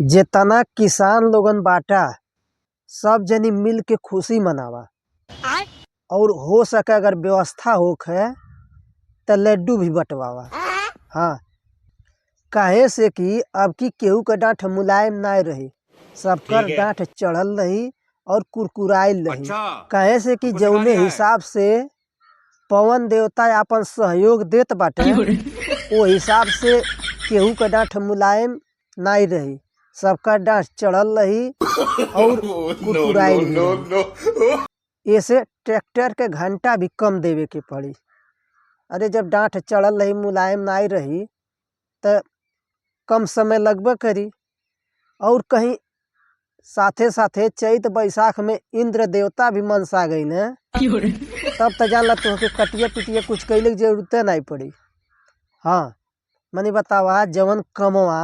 जेतना किसान लोगन बाटा सब जनी मिल के खुशी मनावा और हो सके अगर व्यवस्था होखे त लड्डू भी बंटवावा। हाँ, काहे से कि अब की केहू का डांठ मुलायम नाय रही, सबकर डांठ चढ़ल रही और कुरकुराइल रही। काहे से कि जौने हिसाब से पवन देवता आपन सहयोग देत बाटे ओ हिसाब से केहू का डांठ मुलायम नाय रही, सबका डांठ चढ़ल रही और कुरकुराइल भी रही। ऐसे ट्रैक्टर के घंटा भी कम देवे के पड़ी। अरे जब डांठ चढ़ल रही मुलायम नाय रही त कम समय लगबे करी। और कहीं साथे साथे चैत बैसाख में इंद्र देवता भी मनसा गई न, तब त जान ला तुहके कटिया पिटिया कुछ कैले की जरूरते नहीं पड़ी। हाँ, मनी बतावा जवन कमवा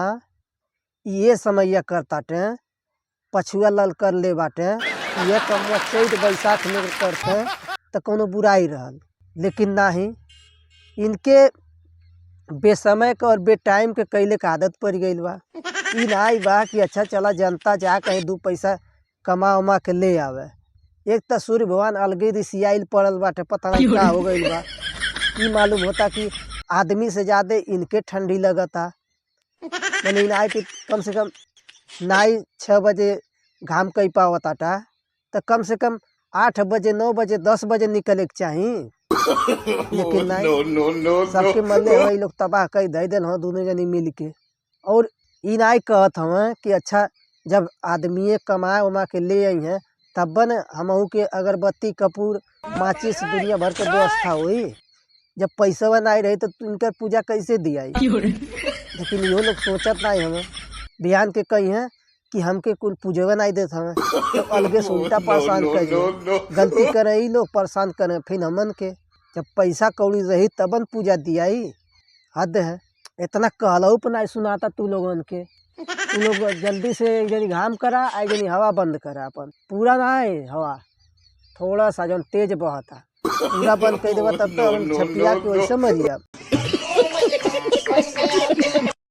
ये समैया करताटे पछुआ लल कर ले बाटे, ये कमवा चैत बैसाख में करते त कोनो बुराई रहल, लेकिन नाही, इनके बेसमय के और बेटाइम के कैले का आदत पड़ गईल बा। ई नाई बा कि अच्छा चला जनता जा कहीं दू पैसा कमा उमा के ले आवे। एक त सूर्य भगवान अलगे रिसियाइल पड़ल बाटे, पता नहीं का हो गईल बा। ई मालूम होता कि आदमी से ज्यादा इनके ठंडी लगता। मैंने नाई कि कम से कम नाई 6 बजे घाम कई पावताटा तो कम से कम 8 बजे 9 बजे 10 बजे निकले के चाही। लेकिन नहीं, सबके मल्ले हो लोग तबाह कई दे देन हो दोनों जनी मिल के। और ई नाई कहत हवन कि अच्छा जब आदमी कमाए उमा के ले आई हैं तब न हमहू के अगरबत्ती कपूर माचिस दुनिया भर के व्यवस्था हुई। जब पैसा नहीं रही तो इनकर पूजा कैसे दियाई। लेकिन यो लोग सोचत नहीं हमें बिहान के कही हैं कि हमके कुल पूजवा नहीं देते हमें, तो अलगे से उल्टा परेशान कर गलती करे ही लोग परेशान करे फिर हमन के। जब पैसा कौड़ी रही तबन पूजा दियाई, हद है। इतना कहलहू पर नहीं सुनाता तू लोगन के। तू लोग जल्दी से एक जनी घाम करा एक जनी हवा बंद करा, अपन पूरा ना है हवा, थोड़ा सा जौन तेज बहता पूरा बंद कर देवा तब तो छपिया के वैसे मरिया।